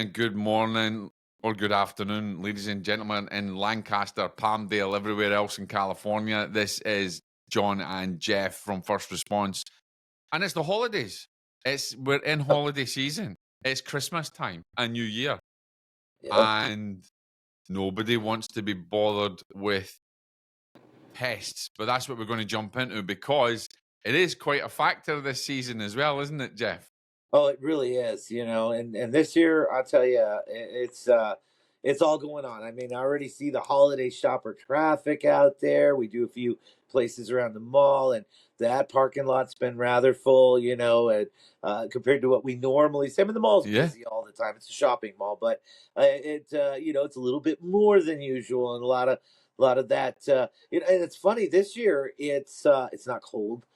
evening, good morning, or good afternoon, ladies and gentlemen in Lancaster, Palmdale, everywhere else in California. This is John and Jeff from First Response, and it's the holidays. We're in holiday season. It's Christmas time and New Year, Yep. and nobody wants to be bothered with pests. But that's what we're going to jump into because it is quite a factor this season as well, isn't it, Jeff? Oh, it really is, and this year, I'll tell you, it's all going on. I mean, I already see the holiday shopper traffic out there. We do a few places around the mall, and that parking lot's been rather full, and compared to what we normally see. I mean, the mall's Yeah. busy all the time. It's a shopping mall, but it's a little bit more than usual, and a lot of that. And it's funny this year. It's not cold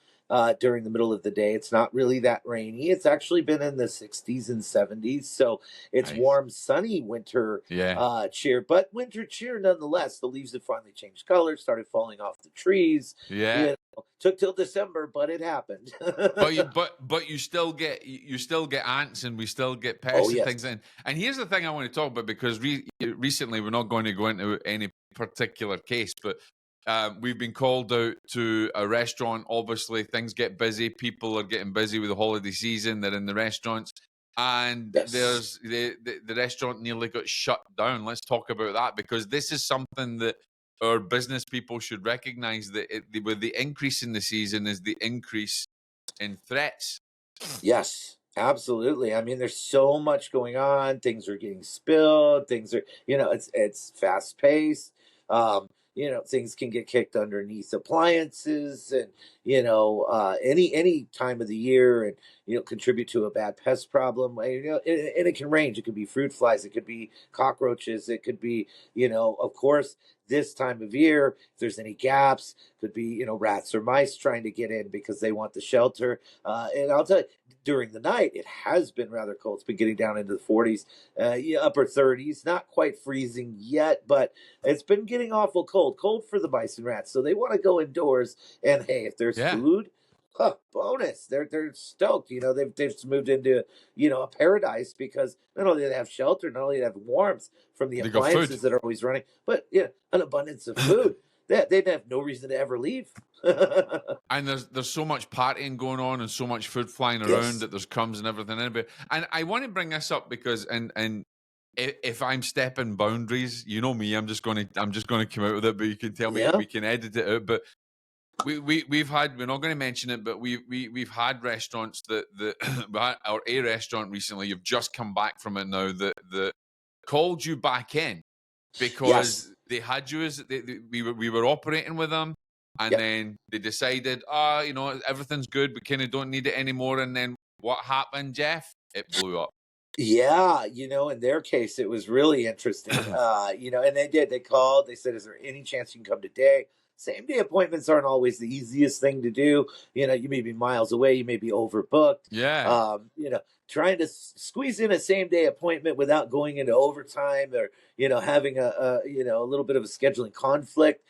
during the middle of the day. It's not really that rainy. It's actually been in the 60s and 70s. So it's Nice. warm, sunny winter Yeah. cheer, but winter cheer nonetheless. The leaves have finally changed color, started falling off the trees. Yeah. Took till December, but it happened. But you still get ants, and we still get Oh, pests and yes. things. And here's the thing I want to talk about, because recently, we're not going to go into any particular case, but we've been called out to a restaurant. Obviously, things get busy. People are getting busy with the holiday season. They're in the restaurants, and Yes. there's the restaurant nearly got shut down. Let's talk about that, because this is something that our business people should recognize, that with the increase in the season is the increase in threats. Yes, absolutely. I mean, there's so much going on. Things are getting spilled. Things are, it's fast paced. Things can get kicked underneath appliances, and any time of the year, and contribute to a bad pest problem. And it can range. It could be fruit flies. It could be cockroaches. It could be, of course, this time of year, if there's any gaps, could be rats or mice trying to get in because they want the shelter. And I'll tell you, during the night, it has been rather cold. It's been getting down into the 40s, upper 30s, not quite freezing yet, but it's been getting awful cold. Cold for the mice and rats. So they want to go indoors. And hey, if there's food, bonus. They're stoked. They've moved into a paradise, because not only do they have shelter, not only do they have warmth from the appliances that are always running, but an abundance of food. They'd have no reason to ever leave. And there's so much partying going on and so much food flying around that there's crumbs and everything in it. And I want to bring this up because and if I'm stepping boundaries, you know me, I'm just gonna come out with it, but you can tell me, we can edit it out. But we've had, we're not going to mention it, but we've had restaurants that or a restaurant recently, you've just come back from it now, that called you back in because they had you as we were operating with them, and then they decided, everything's good, we kind of don't need it anymore. And then what happened, Jeff? It blew up. Yeah, in their case, it was really interesting. And they called, they said, is there any chance you can come today? Same day appointments aren't always the easiest thing to do. You may be miles away, you may be overbooked. Yeah. Trying to squeeze in a same day appointment without going into overtime, or, having a little bit of a scheduling conflict,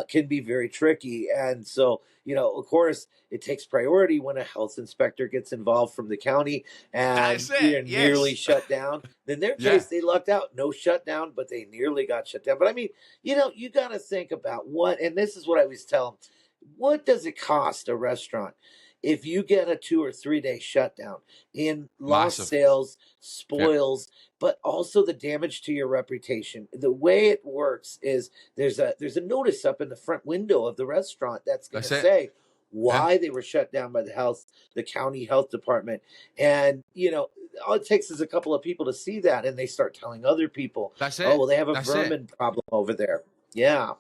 can be very tricky. And so, of course, it takes priority when a health inspector gets involved from the county, and you're nearly shut down. In their case, they lucked out. No shutdown, but they nearly got shut down. But I mean, you got to think about and this is what I always tell them. What does it cost a restaurant if you get a 2 or 3 day shutdown in lost sales, spoils, but also the damage to your reputation? The way it works is there's a notice up in the front window of the restaurant that's going to say why they were shut down by the county health department. And, all it takes is a couple of people to see that, and they start telling other people, That's it. Oh, well, they have a vermin problem over there. Yeah.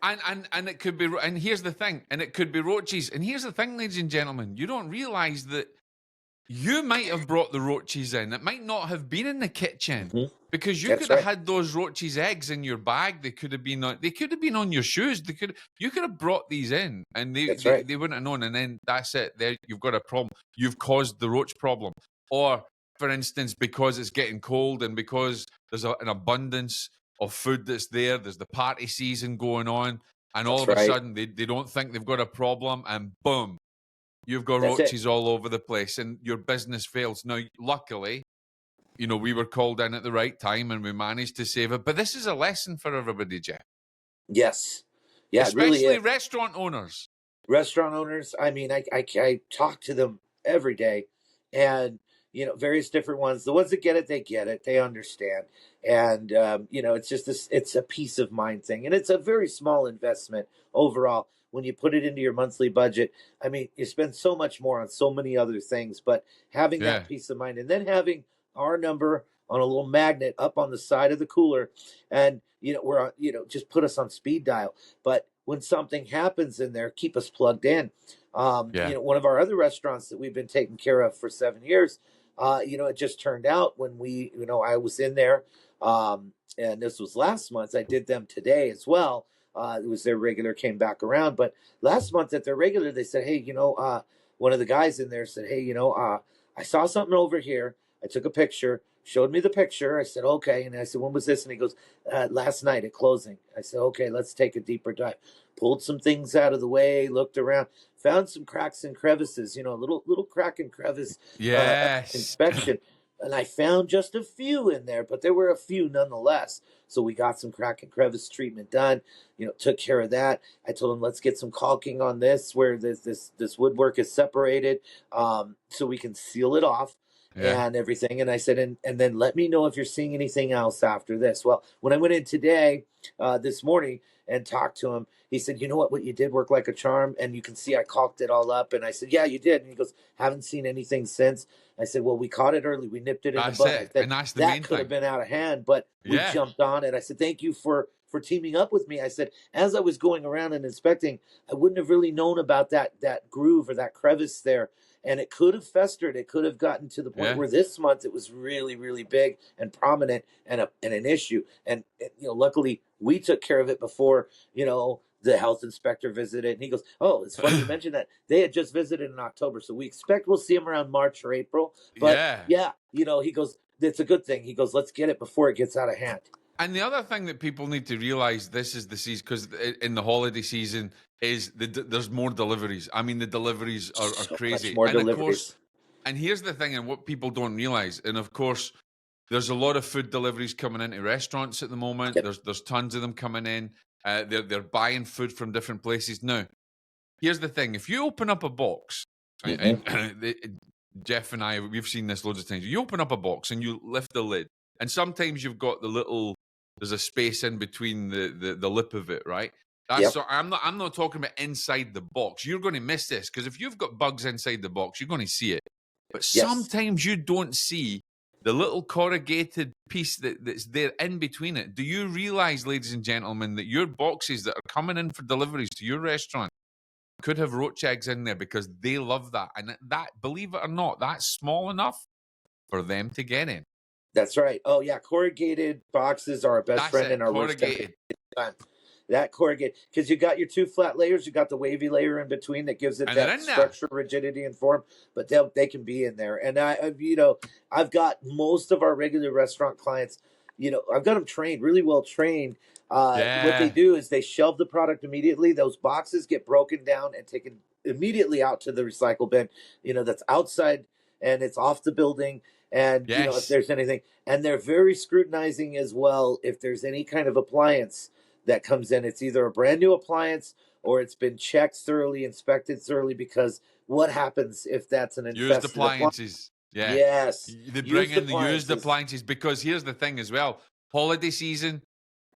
And it could be, and here's the thing, and it could be roaches. And here's the thing, ladies and gentlemen, you don't realize that you might have brought the roaches in. It might not have been in the kitchen, because you could have had those roaches' eggs in your bag. They could have been on your shoes. You could have brought these in, and they wouldn't have known. And then that's it. There, you've got a problem. You've caused the roach problem. Or, for instance, because it's getting cold and because there's an abundance of food that's there's the party season going on, and all of a sudden they don't think they've got a problem, and boom, you've got roaches all over the place, and your business fails. Now, luckily, you know, we were called in at the right time and we managed to save it. But this is a lesson for everybody, Jeff, Yes. Yeah, it really especially is. restaurant owners. Restaurant owners, I mean, I talk to them every day, and various different ones. The ones that get it, they get it, they understand. And it's just this, it's a peace of mind thing, and it's a very small investment overall when you put it into your monthly budget. I mean, you spend so much more on so many other things, but having that Yeah, peace of mind, and then having our number on a little magnet up on the side of the cooler, and we're on, just put us on speed dial. But when something happens in there, keep us plugged in. yeah, One of our other restaurants that we've been taking care of for 7 years, it just turned out when I was in there, and this was last month. I did them today as well. It was their regular came back around, but last month at their regular, they said, hey, one of the guys in there said, hey, I saw something over here. I took a picture, showed me the picture. I said, okay. And I said, when was this? And he goes, last night at closing. I said, okay, let's take a deeper dive. Pulled some things out of the way, looked around, found some cracks and crevices, little crack and crevice yes, inspection. And I found just a few in there, but there were a few nonetheless. So we got some crack and crevice treatment done, took care of that. I told him, let's get some caulking on this where this woodwork is separated, so we can seal it off yeah. and everything. And I said, and then let me know if you're seeing anything else after this. Well, when I went in today, this morning, and talked to him, he said, you know what you did work like a charm. And you can see I caulked it all up. And I said, yeah, you did. And he goes, haven't seen anything since. I said, well, we caught it early. We nipped it in the That's bud. I it, said, and that's the that main could have thing. been out of hand, but we Yeah, jumped on it. I said, thank you for teaming up with me. I said, as I was going around and inspecting, I wouldn't have really known about that groove or that crevice there. And it could have festered. It could have gotten to the point yeah. where this month it was really, really big and prominent and an issue. And luckily we took care of it before the health inspector visited. And he goes, oh, it's funny you mentioned that. They had just visited in October, so we expect we'll see him around March or April. But Yeah. yeah, he goes, it's a good thing. He goes, let's get it before it gets out of hand. And the other thing that people need to realize, this is the season, because in the holiday season is there's more deliveries. I mean, the deliveries are So much crazy. more And of course, deliveries. and here's the thing, and what people don't realize, and of course, there's a lot of food deliveries coming into restaurants at the moment. Yep. There's tons of them coming in. They're buying food from different places. Now, here's the thing: if you open up a box, and, Mm-hmm. Jeff and I, we've seen this loads of times. You open up a box and you lift the lid, and sometimes you've got there's a space in between the lip of it, right? That's Yep. so I'm not talking about inside the box. You're going to miss this because if you've got bugs inside the box, you're going to see it. But Yes. sometimes you don't see the little corrugated piece that's there in between it. Do you realize, ladies and gentlemen, that your boxes that are coming in for deliveries to your restaurant could have roach eggs in there because they love that? And that, believe it or not, that's small enough for them to get in. That's right. Oh yeah, corrugated boxes are our best That's friend it, and our worst enemy. corrugated. That corrugated, because you got your two flat layers, you got the wavy layer in between that gives it And they're that in there. structure, rigidity, and form. But they can be in there, and I've got most of our regular restaurant clients. I've got them trained, really well trained. What they Yeah. do is they shelve the product immediately. Those boxes get broken down and taken immediately out to the recycle bin. That's outside and it's off the building. And if Yes. there's anything, and they're very scrutinizing as well if there's any kind of appliance that comes in. It's either a brand new appliance or it's been checked thoroughly, inspected thoroughly, because what happens if that's an Used infested appliance? appliances. Yeah. Yes, They bring used in the used appliances. appliances because here's the thing as well. Holiday season,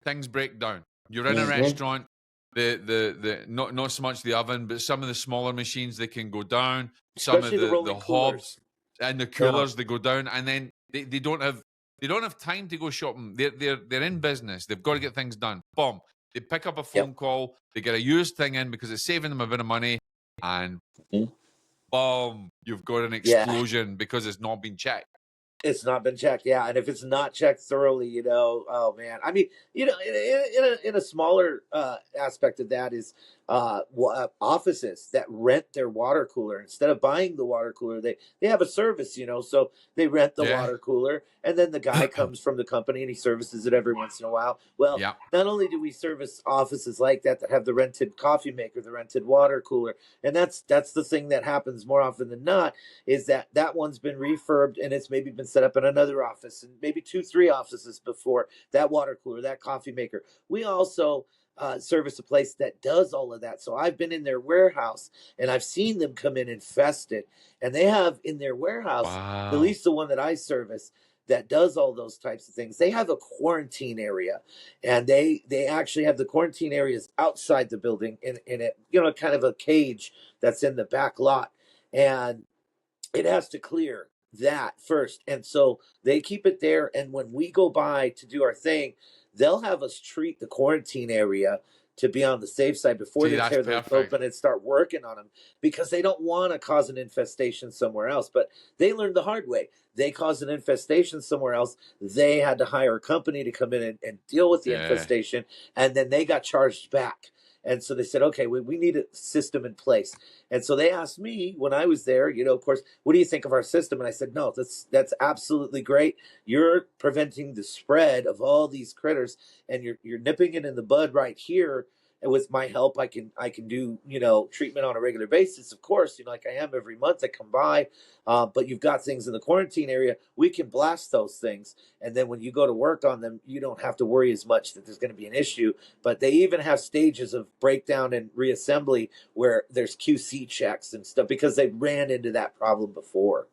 things break down. You're in a Mm-hmm. restaurant, the not so much the oven, but some of the smaller machines they can go down. Some of Especially the the rolling hobs coolers. and the No. coolers they go down, and then they don't have time to go shopping. They're in business. They've got to get things done. Boom. They pick up a Yep. phone call. They get a used thing in because it's saving them a bit of money, and Mhm. boom, you've got an Yeah. explosion because it's not been checked. It's not been checked, yeah, and if it's not checked thoroughly, oh man. I mean, in a smaller aspect of that is, offices that rent their water cooler. Instead of buying the water cooler, they have a service, so they rent the Yeah. water cooler, and then the guy comes from the company and he services it every once in a while. Well, Yeah. not only do we service offices like that have the rented coffee maker, the rented water cooler, and that's the thing that happens more often than not, is that one's been refurbed and it's maybe been set up in another office and maybe 2, 3 offices before, that water cooler, that coffee maker. We also service a place that does all of that. So I've been in their warehouse and I've seen them come in infested, and they have in their warehouse, at Wow. least the one that I service, that does all those types of things. They have a quarantine area, and they actually have the quarantine areas outside the building in it, kind of a cage that's in the back lot, and it has to clear that first. And so they keep it there. And when we go by to do our thing, they'll have us treat the quarantine area to be on the safe side before See, they that's tear those perfect. open and start working on them, because they don't want to cause an infestation somewhere else. But they learned the hard way. They caused an infestation somewhere else. They had to hire a company to come in and deal with the Yeah. infestation, and then they got charged back. And so they said, okay, we need a system in place. And so they asked me when I was there, of course, what do you think of our system? And I said, no, that's absolutely great. You're preventing the spread of all these critters, and you're nipping it in the bud right here. And with my help, I can do treatment on a regular basis, of course, like I am every month. I come by, but you've got things in the quarantine area. We can blast those things, and then when you go to work on them, you don't have to worry as much that there's going to be an issue. But they even have stages of breakdown and reassembly where there's QC checks and stuff, because they ran into that problem before.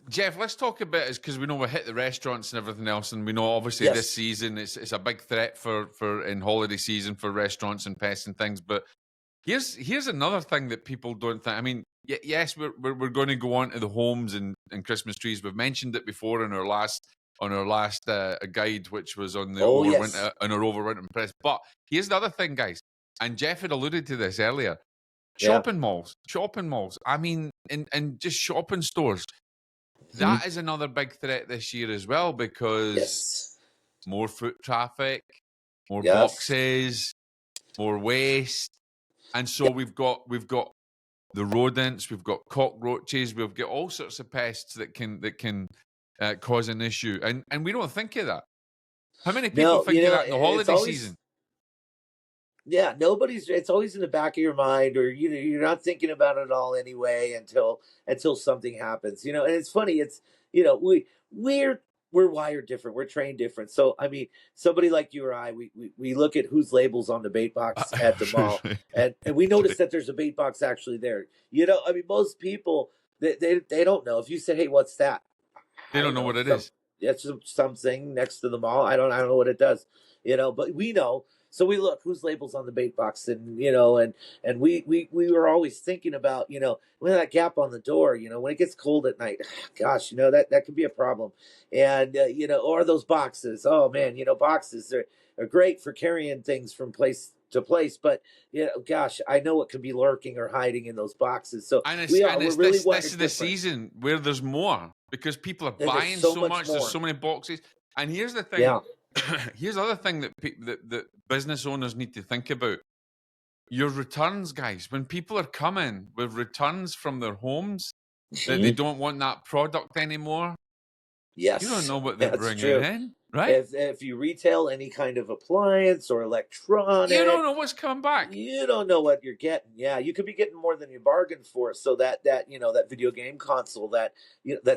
Jeff, let's talk a bit, because we know we hit the restaurants and everything else, and we know obviously this Yes. season it's a big threat for in holiday season for restaurants and pests and things. But here's another thing that people don't think. I mean, yes, we're going to go on to the homes and Christmas trees. We've mentioned it before in our last guide, which was on the Oh, overwinter yes. on our overwinter press. But here's the other thing, guys, and Jeff had alluded to this earlier. Yeah. Shopping malls. I mean, and just shopping stores. Mhm. That is another big threat this year as well, because Yes. more foot traffic, more Yes. boxes, more waste, and so Yeah. we've got the rodents, we've got cockroaches, we've got all sorts of pests that can cause an issue, and we don't think of that. How many people No, think of that in the it's holiday season? always, yeah, it's always in the back of your mind, or you're not thinking about it all anyway until something happens. And it's funny, it's we're we're wired different, we're trained different. So I mean, somebody like you or I, we look at whose labels on the bait box at the mall, and we notice that there's a bait box actually there. I mean, most people, they don't know. If you say, hey, what's that? They I don't don't know know, what it is. it's something next to the mall. I don't know what it does, but we know. So we look whose labels on the bait box, and we were always thinking about, when that gap on the door, when it gets cold at night, gosh, that could be a problem. And or those boxes. Oh man, boxes are great for carrying things from place to place, but gosh, I know what could be lurking or hiding in those boxes. So And we're it's really this is wired the different, season where there's more, because people are and there's buying so so much much. There's more. so many boxes. And here's the thing. Yeah. Here's the other thing that business owners need to think about. Your returns, guys. When people are coming with returns from their homes that they Mhm. don't want that product anymore, you don't Yes, know what they're that's bringing true. in, right? If you retail any kind of appliance or You don't electronic, know what's coming back. you don't know what you're getting. Yeah, you could be getting more than you bargained for. So that video game console, that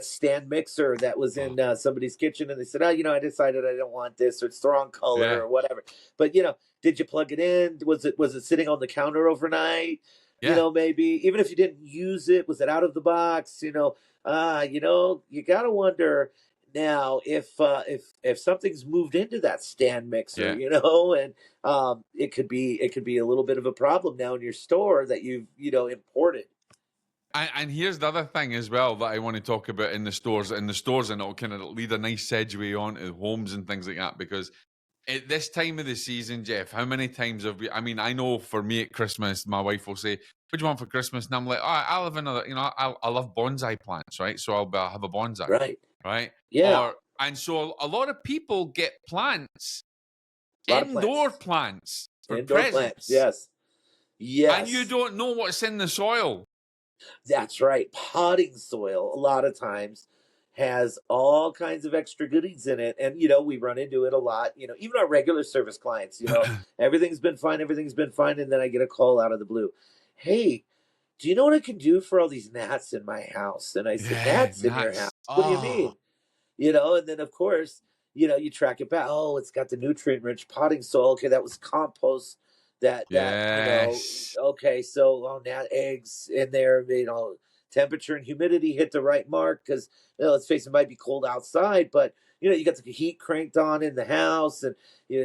stand mixer that was Oh, in somebody's kitchen, and they said, oh, I decided I don't want this, or it's the wrong color yeah, or whatever. But did you plug it in? Was it sitting on the counter overnight? yeah. Maybe even if you didn't use it, was it out of the box? You gotta wonder now if something's moved into that stand mixer, Yeah. and it could be a little bit of a problem now in your store that you've imported. And here's the other thing as well that I want to talk about in the stores. And it'll kind of lead a nice segue on to homes and things like that. Because at this time of the season, Jeff, how many times have we? I mean, I know for me at Christmas, my wife will say, "What do you want for Christmas?" And I'm like, "Oh, I'll have another. I love bonsai plants, right? So I'll have a bonsai, Right. right? Yeah. And so a lot of people get plants, A lot of indoor plants. plants for Indoor plants. presents." Yes. and you Yes. don't know what's in the soil. That's right. Potting soil, a lot of times, has all kinds of extra goodies in it. And, we run into it a lot. Even our regular service clients, everything's been fine, everything's been fine. And then I get a call out of the blue. Hey, do you know what I can do for all these gnats in my house? And I said, Yeah, gnats in your house? nuts. What do you Oh, mean? And then of course, you track it back. Oh, it's got the nutrient rich potting soil. Okay, that was compost that yes. okay, so now eggs in there, temperature and humidity hit the right mark because let's face it, might be cold outside, but you got the heat cranked on in the house and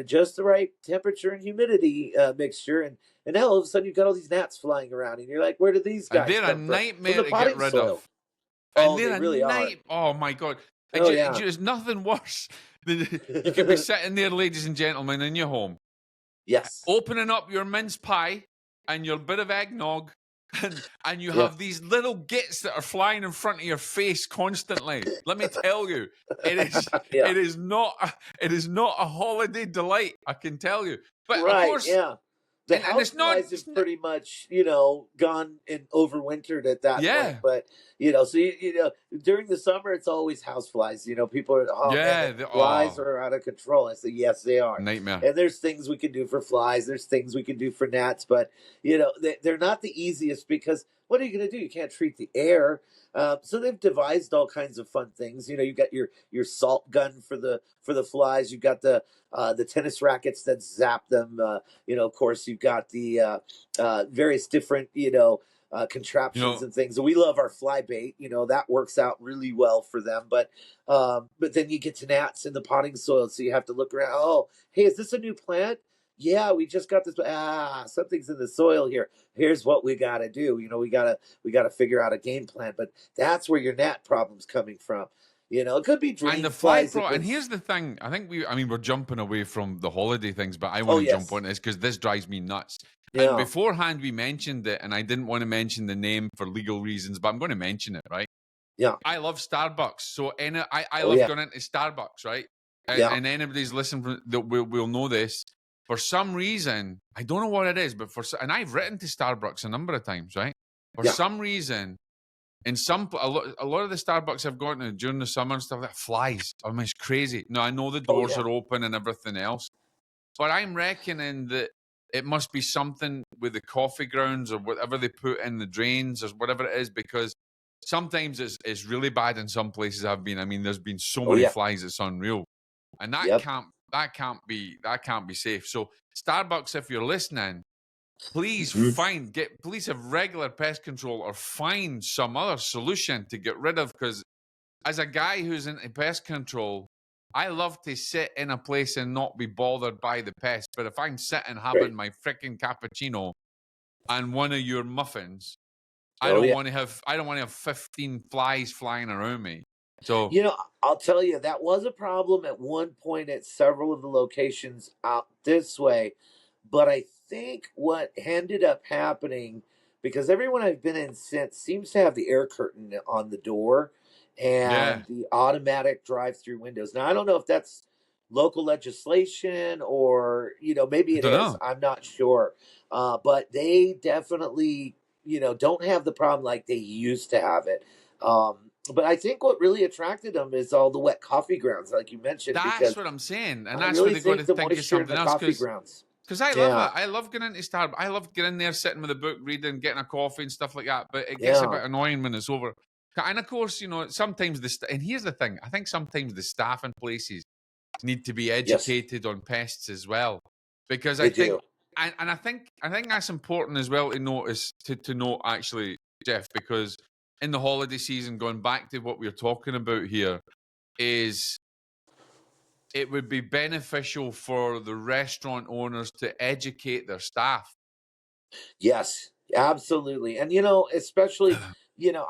just the right temperature and humidity mixture and now all of a sudden you've got all these gnats flying around and you're like, where did these And guys they're a come from nightmare the to get potting rid of. soil. And Oh, they're they a really are. night. Oh my god! Oh yeah. There's nothing worse than you could be sitting there, ladies and gentlemen, in your home, Yes. opening up your mince pie and your bit of eggnog, and you Yeah. have these little gits that are flying in front of your face constantly. Let me tell you, it is Yeah. it is not a holiday delight. I can tell you. But of Right. course, Yeah. The and house flies it's have not pretty much, gone and overwintered at that point. yeah. But so during the summer it's always house flies. People are, oh man, the Yeah, flies are out of control. I say, yes, they are. nightmare. And there's things we can do for flies. There's things we can do for gnats, but they're not the easiest because what are you going to do? You can't treat the air. So they've devised all kinds of fun things. You got your salt gun for the flies. You got the tennis rackets that zap them. Of course, you've got the various different, You contraptions know, and things. And we love our fly bait. That works out really well for them. But then you get to gnats in the potting soil, so you have to look around. Oh, hey, is this a new plant? Yeah, we just got this. Something's in the soil here. Here's what we got to do. We gotta figure out a game plan. But that's where your gnat problem's coming from. It could be and drain the fly flies. It pro. could. And here's the thing. I mean, we're jumping away from the holiday things, but I want Oh to jump yes, on this because this drives me nuts. And yeah, beforehand, we mentioned it, and I didn't want to mention the name for legal reasons, but I'm going to mention it, right? yeah. I love Starbucks, so I Oh love yeah, going into Starbucks, right? yeah, And anybody's listening that will know this. For some reason, I don't know what it is, but and I've written to Starbucks a number of times, right? For yeah. some reason, in a lot of the Starbucks I've gone to during the summer and stuff, that flies. I mean, it's crazy. No, I know the Oh doors yeah. are open and everything else, but I'm reckoning that it must be something with the coffee grounds or whatever they put in the drains or whatever it is, because sometimes it's really bad in some places I've been. I mean, there's been so Oh many yeah. flies, it's unreal. And Yep. that can't be safe. So Starbucks, if you're listening, Mhm. please have regular pest control or find some other solution to get rid of, because as a guy who's into pest control, I love to sit in a place and not be bothered by the pest. But if I'm sitting having Great. my freaking cappuccino and one of your muffins, Oh yeah. I don't want to have 15 flies flying around me. So I'll tell you, that was a problem at one point at several of the locations out this way. But I think what ended up happening, because everyone I've been in since seems to have the air curtain on the door yeah, and the automatic drive through windows. Now, I don't know if that's local legislation or, maybe I it don't is. know. I'm not sure. But they definitely, don't have the problem like they used to have it. But I think what really attracted them is all the wet coffee grounds, like you mentioned, That's because what I'm saying, and I that's where really they got think to the think of moisture in something the else, coffee because grounds. I love it. Yeah, I love getting into Starbucks. I love getting there, sitting with a book, reading, getting a coffee and stuff like that. But it gets a yeah, bit annoying when it's over. And of course, sometimes and here's the thing: I think sometimes the staff in places need to be yes, educated on pests as well, because I they think, do. and I think that's important as well to notice to note actually, Jeff, because in the holiday season, going back to what we're talking about here, is it would be beneficial for the restaurant owners to educate their staff. Yes, absolutely. And especially,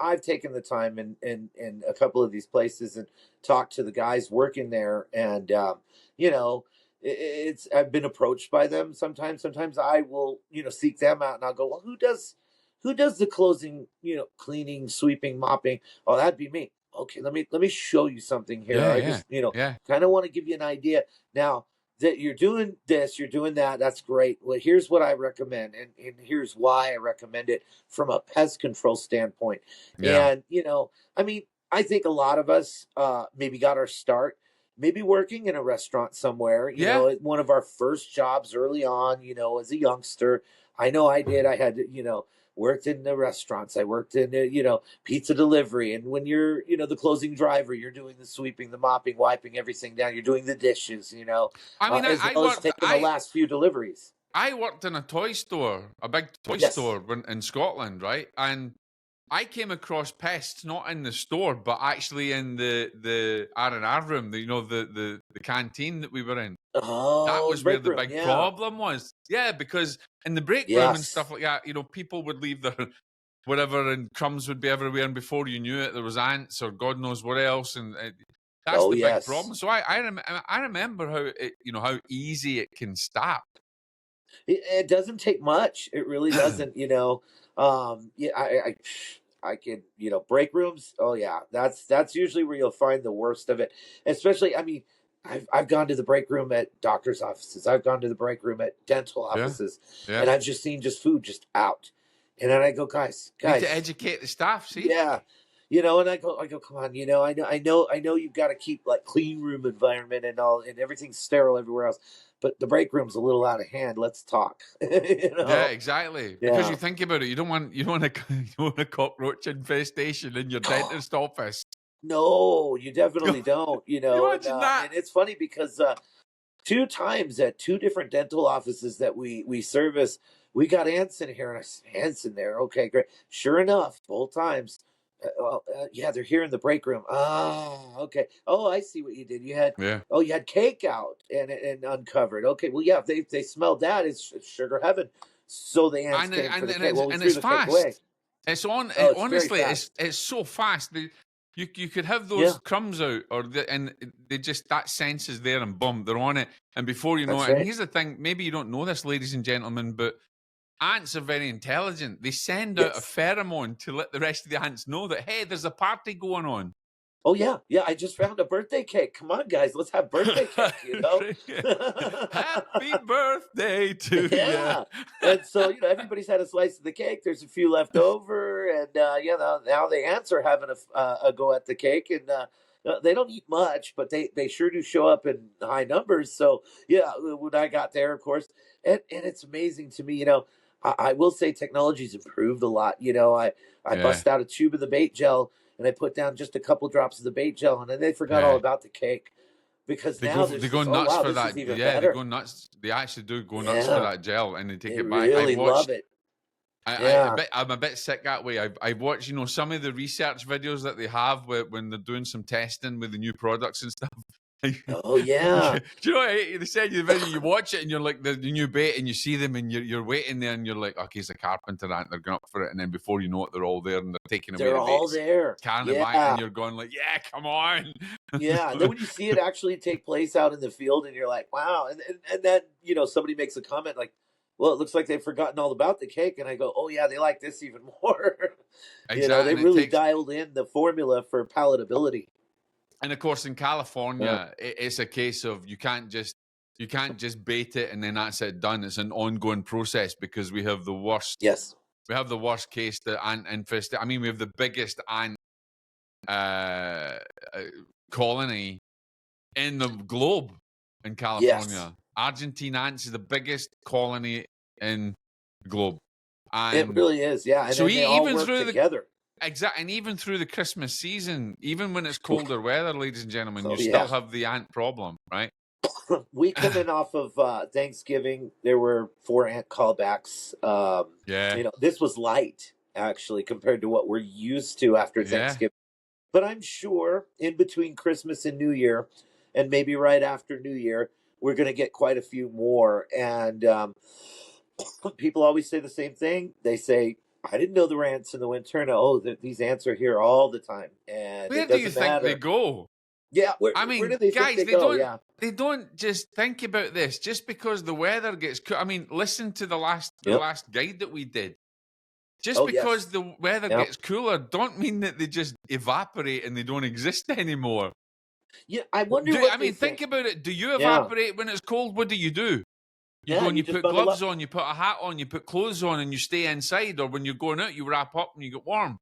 I've taken the time in a couple of these places and talked to the guys working there, and you know, it's I've been approached by them sometimes. Sometimes I will, seek them out, and I'll go, well, who does the closing, cleaning, sweeping, mopping? Oh, that'd be me. Okay, let me show you something here. Yeah, I yeah, just, yeah. kind of want to give you an idea. Now, that you're doing this, you're doing that. That's great. Well, here's what I recommend, and here's why I recommend it from a pest control standpoint. Yeah. And I mean, I think a lot of us maybe got our start, maybe working in a restaurant somewhere. Yeah. One of our first jobs early on. As a youngster, I know I did. I had worked in the restaurants. I worked in pizza delivery. And when you're the closing driver, you're doing the sweeping, the mopping, wiping everything down. You're doing the dishes. I mean, As I well as worked. taking the last few deliveries. I worked in a toy store, a big toy Yes. store in Scotland, right? And I came across pests not in the store, but actually in the R&R room. The canteen that we were in. That Oh, the was where break the room. big Yeah. problem was. Yeah, because in the break room and Yes. stuff like that, people would leave their whatever, and crumbs would be everywhere, and before you knew it, there was ants or God knows what else, and that's Oh, the big yes. problem. So I remember how easy it can start. It doesn't take much. It really doesn't. Yeah, I can, break rooms. Oh yeah, that's usually where you'll find the worst of it. Especially, I mean, I've gone to the break room at doctors' offices. I've gone to the break room at dental Yeah, offices, yeah. and I've just seen just food just out. And then I go, guys, Need to guys, educate the staff. See, yeah. And I go, come on, I know you've got to keep like clean room environment and all, and everything's sterile everywhere else, but the break room's a little out of hand. Let's talk. yeah, exactly. Because Yeah. you think about it, you don't want you don't want a cockroach infestation in your dentist office. No, you definitely don't. Imagine that. And it's funny because two times at two different dental offices that we service, we got ants in here, and I said, ants in there. Okay, great. Sure enough, both times. Yeah, they're here in the break room. Ah, okay. Oh, I see what you did. Yeah. You had cake out and uncovered. Okay, well, yeah, if they smelled that, it's sugar heaven. So the ants and came for and the and cake. it's, Well, we and threw it's the cake away. fast. It's on. Oh, it's very Honestly, it's fast. it's so fast. You could have Yeah, those crumbs out, and they just that sense is there, and boom, they're on it. And before you know that's it, and right. here's the thing: maybe you don't know this, ladies and gentlemen, but ants are very intelligent. They send out a Yes. pheromone to let the rest of the ants know that hey, there's a party going on. Oh yeah, yeah. I just found a birthday cake. Come on, guys, let's have birthday cake. Happy birthday to you. Yeah. And so everybody's had a slice of the cake. There's a few left over, and now the ants are having a go at the cake, and they don't eat much, but they sure do show up in high numbers. So yeah, when I got there, of course, and it's amazing to me. I will say technology's improved a lot. I Yeah, bust out a tube of the bait gel, and I put down just a couple drops of the bait gel, and then they forgot all yeah. about the cake because They go now they there's go this. Oh nuts wow, for this is that. even Yeah, they better. go nuts. They actually do go nuts for Yeah, that gel, and they take they it back. really love it. Yeah. I'm a bit sick that way. I've watched some of the research videos that they have when they're doing some testing with the new products and stuff. Oh yeah. Do you know what they said in the video? You watch it and you're like the new bait, and you see them and you're waiting there and you're like, okay, it's a carpenter ant. They're going up for it, and then before you know it, they're all there and they're taking away They're the all baits, there. carrying it back, and Yeah. you're going like, yeah, come on. Yeah. And then when you see it actually take place out in the field and you're like, wow. And then, somebody makes a comment like, well, it looks like they've forgotten all about the cake. And I go, oh yeah, they like this even more. Exactly, They and it really takes. dialed in the formula for palatability. And of course, in Yeah. California, it's a case of you can't just bait it and then that's it done. It's an ongoing process because we have the worst. Yes. We have the worst case the ant infestation. I mean, we have the biggest ant uh, uh, colony in the globe in Yes. California. Argentine ants is the biggest colony in the globe, It and really is. Yeah. And so then they all even work through the together. and even through the Christmas season, even when it's colder weather, ladies and gentlemen, you Oh still yeah. have the ant problem, right? We come in off of Thanksgiving. There were 4 ant callbacks. Yeah, This was light actually compared to what we're used to after yeah. Thanksgiving. But I'm sure in between Christmas and New Year, and maybe right after New Year, we're going to get quite a few more. And people always say the same thing. They say, "I didn't know there were ants in the winter." And these ants are here all the time, and Where it do you doesn't think they matter. go? Yeah, I where mean, do they think guys, they they go? don't Yeah, they don't just think about this just because the weather gets cool. I mean, listen to the yep. last guide that we did. Just Oh because yes, the weather yep. gets cooler, don't mean that they just evaporate and they don't exist anymore. Yeah, I wonder what I they mean, think think. about it. Do you Yeah, evaporate when it's cold? What do? You yeah, go and you you just put bundle gloves up. on, you put a hat on, you put clothes on, and you stay inside. Or when you're going out, you wrap up and you get warm.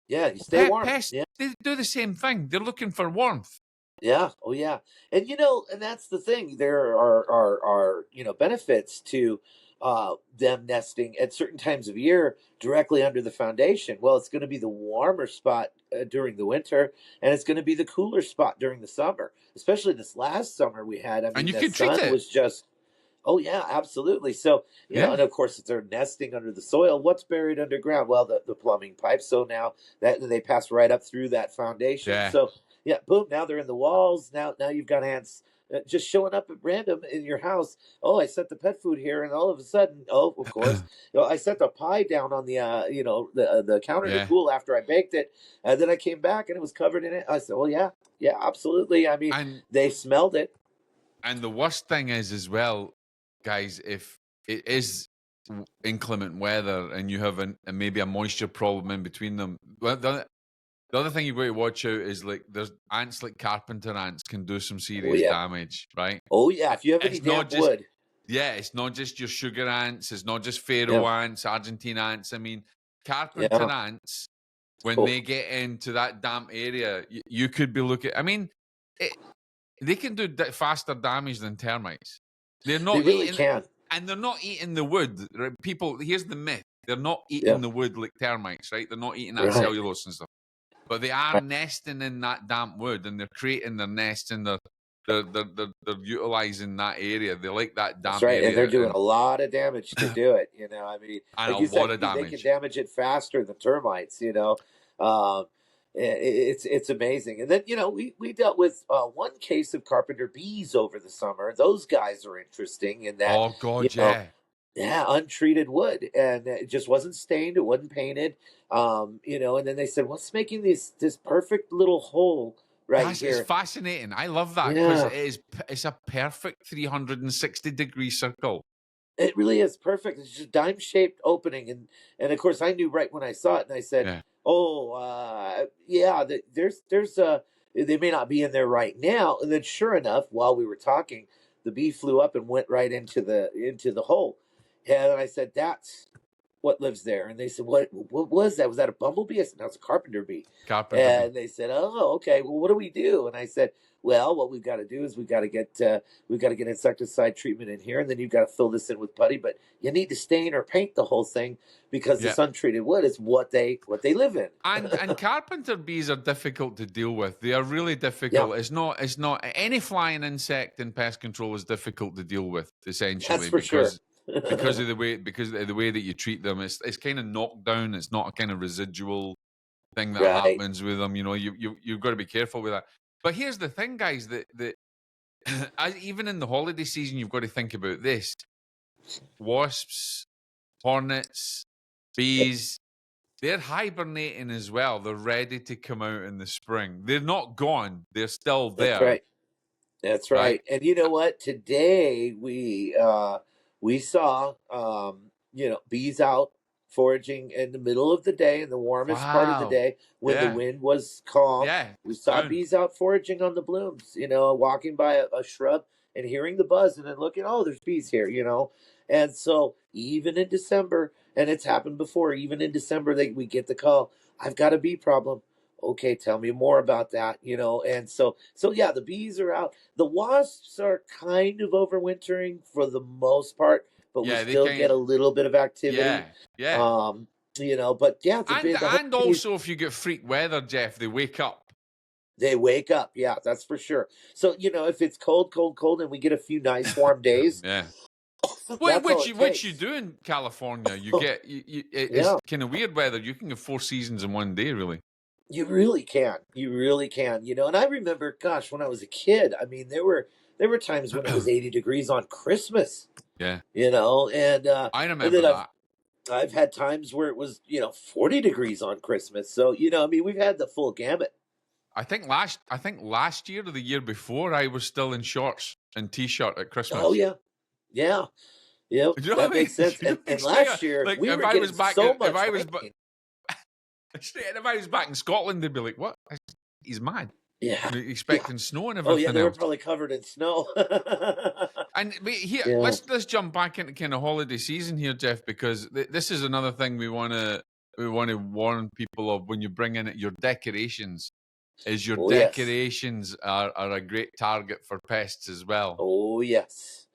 Yeah, you stay warm. Pests, Yeah. they do the same thing. They're looking for warmth. Yeah. Oh, yeah. And and that's the thing. There are benefits to them nesting at certain times of year directly under the foundation. Well, it's going to be the warmer spot during the winter, and it's going to be the cooler spot during the summer. Especially this last summer we had. I And mean, you the can treat sun it. was just. Oh yeah, absolutely. So, Yeah. and of course, if they're nesting under the soil, what's buried underground? Well, the plumbing pipe. So now that they pass right up through that foundation. Yeah. So yeah, boom. Now they're in the walls. Now you've got ants just showing up at random in your house. Oh, I set the pet food here, and all of a sudden, oh, of course, I set the pie down on the the counter to Yeah. cool after I baked it, and then I came back and it was covered in it. I said, well, yeah, yeah, absolutely. I mean, And they smelled it. the worst thing is as well, guys, if it is inclement weather and you have maybe a moisture problem in between them, well, the other thing you've got to watch out is like there's ants like carpenter ants can do some Oh serious yeah. damage, right? Oh yeah, if you have any It's not damp just wood. it's not just your sugar ants, it's not just Pharaoh Yeah. ants, Argentine ants. I mean, carpenter Yeah. ants, when Oh, they get into that damp area, you could be looking. I mean, it, they can do faster damage than termites. They're they not really eating, can. and they're not eating the wood. Right? People, here's the myth: they're not Yeah. eating the wood like termites, right? They're not eating that Right. cellulose and stuff, but they are Right. nesting in that damp wood, and they're creating their nests, and they're utilizing that area. They like that That's damp right. And they're area, doing a lot of damage to do it. I mean, and a like you said, lot of they can damage. damage it faster than termites. Um, it's amazing. And then we dealt with one case of carpenter bees over the summer. Those guys are interesting in that Oh you God, know yeah. yeah, untreated wood, and it just wasn't stained. It wasn't painted. And then they said, "What's making this perfect little hole right It's here?" fascinating. I love that because Yeah, it's a perfect 360-degree circle. it really is perfect. It's just dime shaped opening, and of course I knew right when I saw it, and I said, Yeah, "Oh, yeah, there's they may not be in there right now." And then sure enough, while we were talking, the bee flew up and went right into the hole, and I said, "That's what lives there." And they said, what was that? Was that a bumblebee? I said, no, it's a carpenter bee. carpenter bee. And they said, oh, okay. Well, what do we do? And I said, well, what we've got to do is we've got to get insecticide treatment in here, and then you've got to fill this in with putty. But you need to stain or paint the whole thing because Yeah. this untreated wood is what they live in. And carpenter bees are difficult to deal with. They are really Yeah, difficult. It's not any flying insect in pest control is difficult to deal with that's essentially for sure. because of the way that you treat them. It's kind of knocked down. It's not a kind of residual thing that Right. happens with them. You've got to be careful with that. But here's the thing, guys, that even in the holiday season, you've got to think about this: wasps, hornets, bees. They're hibernating as well. They're ready to come out in the spring. They're not gone. They're still That's there, right. That's right? right. And you know what? Today we saw bees out foraging in the middle of the day in the warmest part of the Wow. day when the Yeah. wind was calm. Yeah. We saw Sound. bees out foraging on the blooms, walking by a shrub and hearing the buzz and then looking, oh, there's bees here. And so even in December, and it's happened before, even in December we get the call, I've got a bee problem. Okay, tell me more about that. And so yeah, the bees are out. The wasps are kind of overwintering for the most part, but we Yeah, they still get can. a little bit of activity. Yeah. Yeah. But yeah, And the whole and bees, also if you get freak weather, Jeff, they wake up. they wake up. Yeah, that's for sure. So, if it's cold, cold, cold, and we get a few nice warm days, Yeah. that's all Which it you takes. do in California. You get it's Yeah. kind of weird weather. You can have 4 seasons in one day, really. You really can. You really can. And I remember, gosh, when I was a kid, I mean, there were times when it was 80 degrees on Christmas, Yeah. and I and remember then I've that. I've had times where it was, 40 degrees on Christmas. So, I mean, we've had the full gamut. I think last year or the year before, I was still in shorts and t-shirt at Oh Christmas. yeah. Yeah. Yep. Do you know That what I mean? makes sense. You And know, and it's like last year like we if were I was getting back in so much rain. if I was back in Scotland, they'd be like, "What? He's mad." Yeah. Yeah. expecting snow and Oh yeah, everything they were else. probably covered in snow. And here, Yeah. let's jump back into kind of holiday season here, Jeff, because this is another thing we want to warn people of when you bring in your decorations. Is your Oh yes. decorations are a great target for pests as well. Oh yes.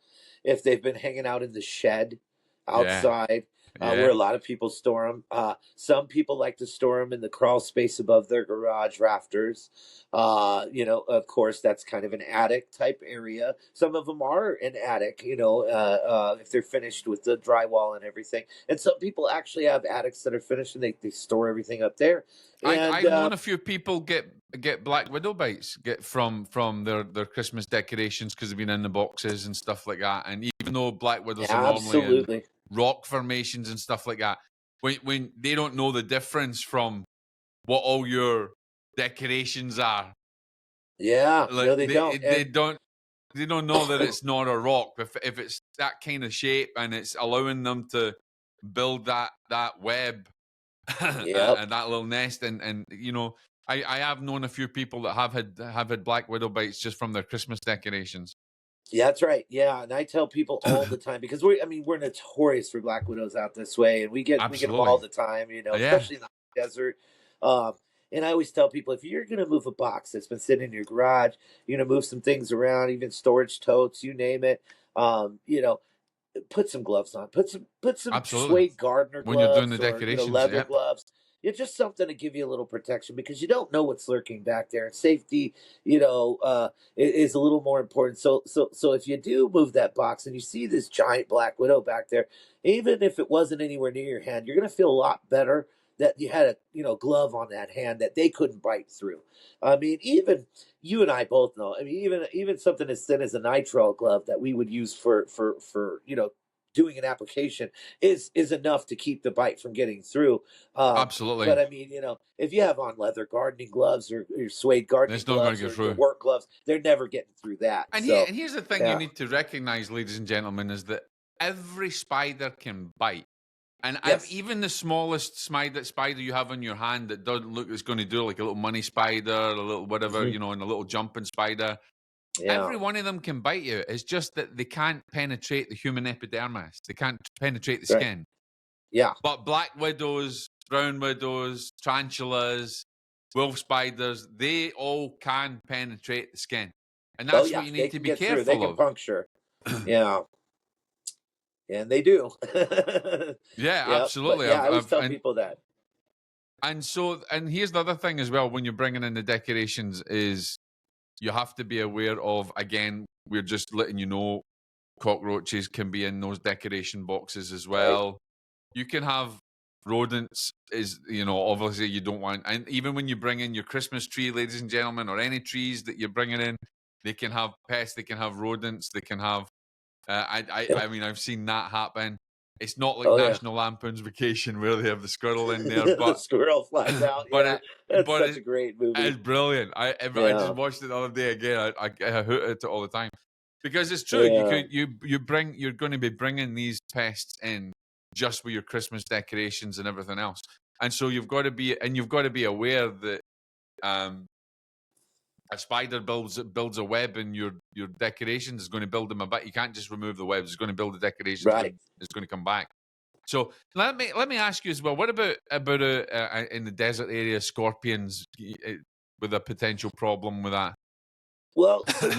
If they've been hanging out in the shed Yeah, outside, where yeah, a lot of people store them. Some people like to store them in the crawl space above their garage rafters. Of course, that's kind of an attic type area. Some of them are an attic, if they're finished with the drywall and everything. And some people actually have attics that are finished and they store everything up there. And I've known a few people get black widow bites get from their Christmas decorations because they've been in the boxes and stuff like that. And even though black widows are normally in absolutely. rock formations and stuff like that, when they don't know the difference from what all your decorations are, Yeah, like no, they don't. they don't know that it's not a rock if it's that kind of shape and it's allowing them to build that web Yep. and that little nest and I have known a few people that have had black widow bites just from their Christmas decorations. Yeah, that's right. Yeah, and I tell people all the time because we're notorious for black widows out this way, and we get them all Absolutely. the time. Yeah, Especially in the desert. Um, and I always tell people if you're gonna move a box that's been sitting in your garage, you're gonna move some things around, even storage totes, you name it. Put some gloves on. Put some absolutely. suede gardener When you're doing the gloves or decorations, leather yep. gloves. It's just something to give you a little protection because you don't know what's lurking back there. And safety, is a little more important. So if you do move that box and you see this giant black widow back there, even if it wasn't anywhere near your hand, you're gonna feel a lot better that you had a glove on that hand that they couldn't bite through. I mean, even you and I both know. I mean, even something as thin as a nitrile glove that we would use for doing an application is enough to keep the bite from getting through. Absolutely. But I mean, if you have on leather gardening gloves or suede gardening It's not going gloves to go or your through. work gloves, they're never getting through that. So, And here's the thing you yeah, need to recognize, ladies and gentlemen, is that every spider can bite. And yes, even the smallest spider you have on your hand that doesn't look it's going to do like a little money spider, a little whatever, hmm, and a little jumping spider. yeah, Every one of them can bite you. It's just that they can't penetrate the human epidermis. They can't penetrate the right, skin. yeah, But black widows, brown widows, tarantulas, wolf spiders, they all can penetrate the skin. And oh that's what yeah, you they need to can be get through. They careful can of. puncture. Yeah, and they do. Yeah, Yeah, but absolutely. yeah, I always I've tell people that. and here's the other thing as well when you're bringing in the decorations is you have to be aware of again, we're just letting you know cockroaches can be in those decoration boxes as Right. well. You can have rodents is obviously you don't want, and even when you bring in your Christmas tree, ladies and gentlemen, or any trees that you're bringing in, they can have pests, they can have rodents, they can have I mean I've seen that happen. It's not like Oh yeah. National Lampoon's Vacation where they have the squirrel in there, The squirrel flies out. but Yeah, it that's but such it a great movie. it's brilliant. I just Yeah, watched it the other day again. I hoot at it all the time because it's true. yeah, You're going to be bringing these pests in just with your Christmas decorations and everything else, and so you've got to be aware that um, a spider builds a web in your decorations is going to build them a bit. You can't just remove the webs. It's going to build the decorations. right. It's going to come back. So let me ask you as well. What about in the desert area scorpions with a potential problem with that? Well, so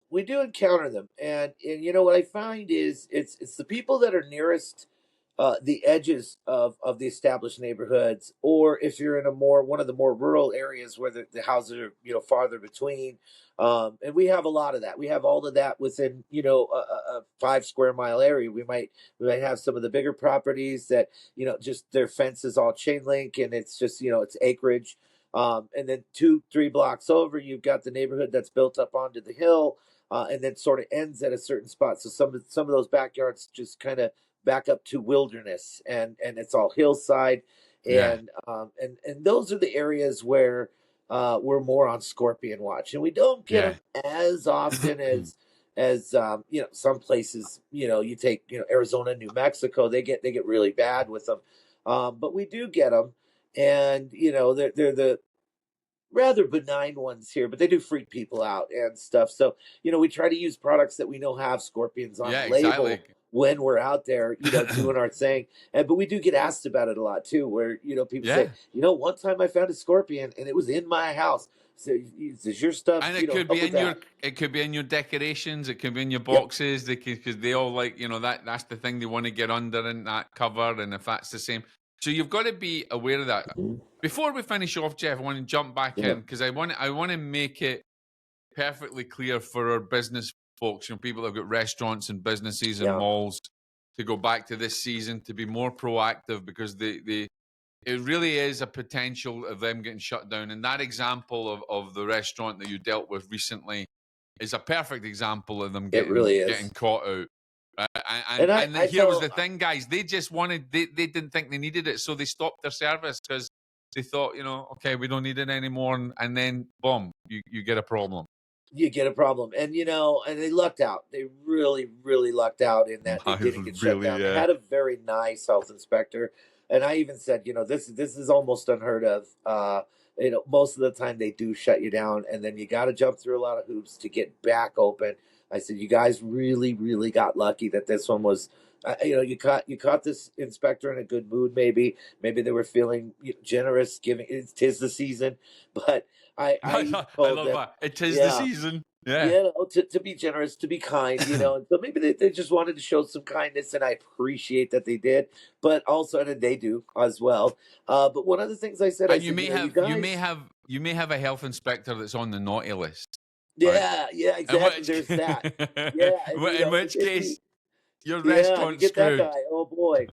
we do encounter them, and what I find is it's the people that are nearest the edges of the established neighborhoods, or if you're in one of the more rural areas where the houses are farther between. And we have a lot of that. We have all of that within a 5 square mile area. We might have some of the bigger properties that just their fence is all chain link and it's just it's acreage. And then 2-3 blocks over, you've got the neighborhood that's built up onto the hill, and then sort of ends at a certain spot. So some of those backyards just kind of back up to wilderness, and it's all hillside, Yeah, and those are the areas where we're more on scorpion watch, and we don't get yeah, them as often as some places. You take Arizona, New Mexico, they get really bad with them, but we do get them, and they're the rather benign ones here, but they do freak people out and stuff. So, we try to use products that we know have scorpions on Yeah, the exactly. label when we're out there, doing our thing. But we do get asked about it a lot too, where, people say, Yeah. one time I found a scorpion and it was in my house. So does your stuff, And it could help be with in your that? decorations, it could be in your Yep. boxes. They because they all like, that's the thing they want to get under in that cover, and if that's the same. So you've got to be aware of that. Mhm. Before we finish off, Jeff, I want to jump back Yeah. in because I want to make it perfectly clear for our business folks, people that have got restaurants and businesses and Yeah. malls, to go back to this season to be more proactive, because it really is a potential of them getting shut down. And that example of the restaurant that you dealt with recently is a perfect example of them It getting really getting is. caught out. And And I here was tell the thing, guys. They just they didn't think they needed it, so they stopped their service because they thought, okay, we don't need it anymore, and then boom, you get a problem. you get a problem. And and they lucked out. They really, really lucked out in that they I didn't get shut really, down. They had a very nice health inspector. And I even said, this is almost unheard of. Most of the time they do shut you down, and then you got to jump through a lot of hoops to get back open. I said, you guys really, really got lucky that this one was. You caught this inspector in a good mood. Maybe they were feeling generous, giving it's tis the season. But I even I told love them, that. It is the yeah, season. Yeah. to be generous, to be kind, and so maybe they just wanted to show some kindness, and I appreciate that they did, but also, and they do as well. But one of the things I said, I And you said, may you have you may guys, have you may have a health inspector that's on the naughty list, right? yeah, yeah, In exactly. which There's that. Yeah, and in which if case you, your yeah, you restaurant's get that screwed. guy, oh boy,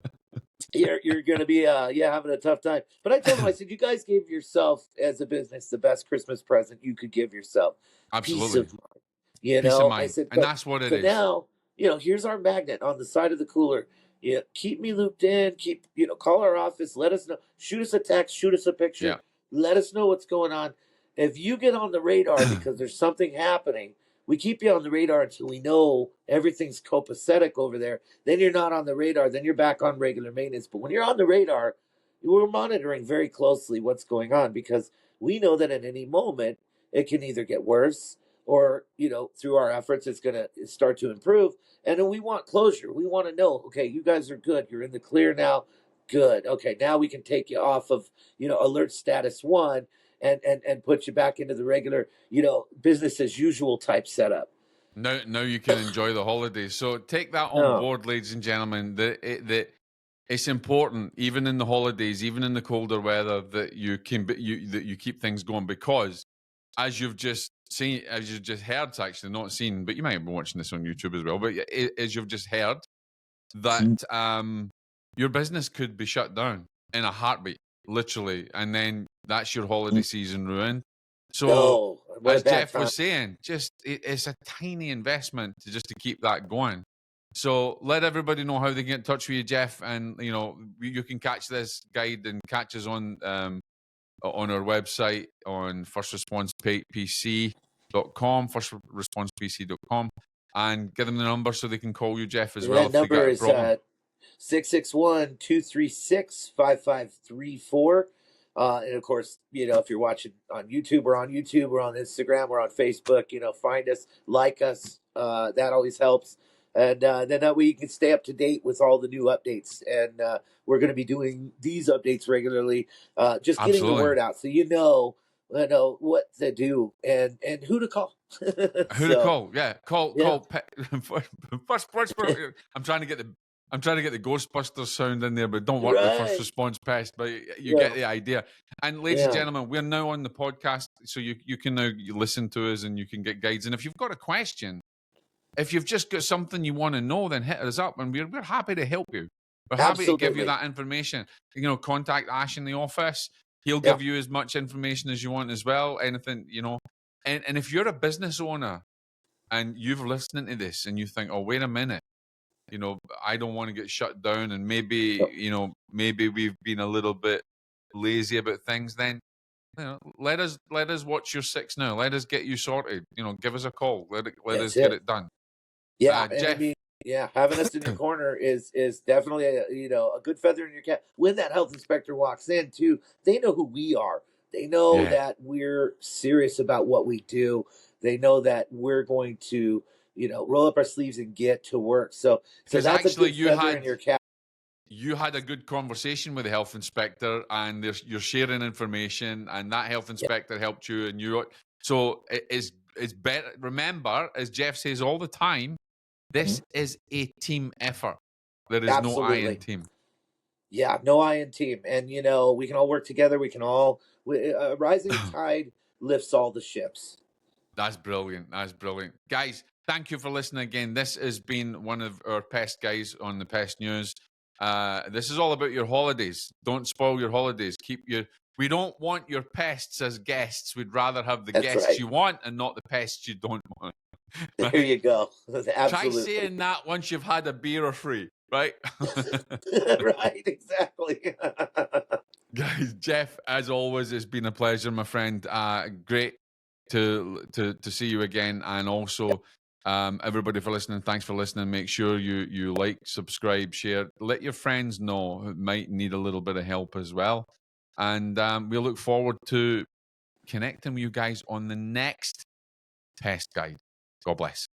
you're gonna be having a tough time. But I told him, I said, you guys gave yourself as a business the best Christmas present you could give yourself, peace Absolutely. of mind. Peace of I mind. said, And that's what it so is. now, here's our magnet on the side of the cooler. Keep me looped in. Keep, call our office. Let us know. Shoot us a text. Shoot us a Yeah. picture. Let us know what's going on. If you get on the radar because there's something happening, we keep you on the radar until we know everything's copacetic over there. Then you're not on the radar. Then you're back on regular maintenance. But when you're on the radar, we're monitoring very closely what's going on, because we know that at any moment it can either get worse, or through our efforts it's going to start to improve. And then we want closure. We want to know, okay, you guys are good, you're in the clear now. Good. Okay, now we can take you off of alert status one, and put you back into the regular business as usual type setup. Now you can enjoy the holidays. So take that on No. board, ladies and gentlemen. That it's important, even in the holidays, even in the colder weather, that you keep things going, because as you've just seen, as you've just heard, actually not seen, but you might be watching this on YouTube as well. But as you've just heard, that your business could be shut down in a heartbeat, literally, and then that's your holiday season ruined. So, No, what a as bad Jeff time. was saying, just it's a tiny investment to keep that going. So let everybody know how they get in touch with you, Jeff, and you can catch this guide and catch us on our website on firstresponsepc.com, firstresponsepc.com, and give them the number so they can call you, Jeff, as well That if they number got a is problem. 661-236-5534. And of course, if you're watching on YouTube, we're on YouTube, we're on Instagram, we're on Facebook. Find us, like us. That always helps. And then that way you can stay up to date with all the new updates. And we're going to be doing these updates regularly, just getting the Absolutely. word out, so you know what to do and who to call. Who to So call? Yeah, call yeah, call. First, I'm trying to get the Ghostbusters sound in there, but don't work with first right, response pest. But you yeah, get the idea. And ladies and yeah, gentlemen, we're now on the podcast, so you can now listen to us and you can get guides. And if you've got a question, if you've just got something you want to know, then hit us up, and we're happy to help you. We're happy to give you absolutely, that information. Contact Ash in the office. He'll yeah, give you as much information as you want as well. Anything, and if you're a business owner and you're listening to this and you think, oh, wait a minute, I don't want to get shut down, and maybe, maybe we've been a little bit lazy about things, then let us watch your six now. Let us get you sorted. Give us a call. Let us that's get it. it done. Yeah, and I Jeff, mean, yeah, having us in your corner is definitely a good feather in your cap. When that health inspector walks in, too, they know who we are. They know Yeah. that we're serious about what we do. They know that we're going to, roll up our sleeves and get to work. So Because that's a actually, good feather in your cap. you had a good conversation with the health inspector, and you're sharing information, and that health Yeah. inspector helped you, and so it's better. Remember, as Jeff says all the time, this Mhm. is a team effort. There is no I in Absolutely. team. Yeah, no I in team. And, we can all work together. We can all, a rising tide lifts all the ships. That's brilliant. That's brilliant. Guys, thank you for listening again. This has been one of our pest guys on the Pest News. This is all about your holidays. Don't spoil your holidays. We don't want your pests as guests. We'd rather have the That's guests right. you want and not the pests you don't want. There Right? you go. Try Absolutely. saying that once you've had a beer or free, right? Right, exactly. Guys, Jeff, as always, it's been a pleasure, my friend. Great to see you again, and also everybody for listening. Thanks for listening. Make sure you like, subscribe, share. Let your friends know who might need a little bit of help as well. And we look forward to connecting with you guys on the next test guide. God bless.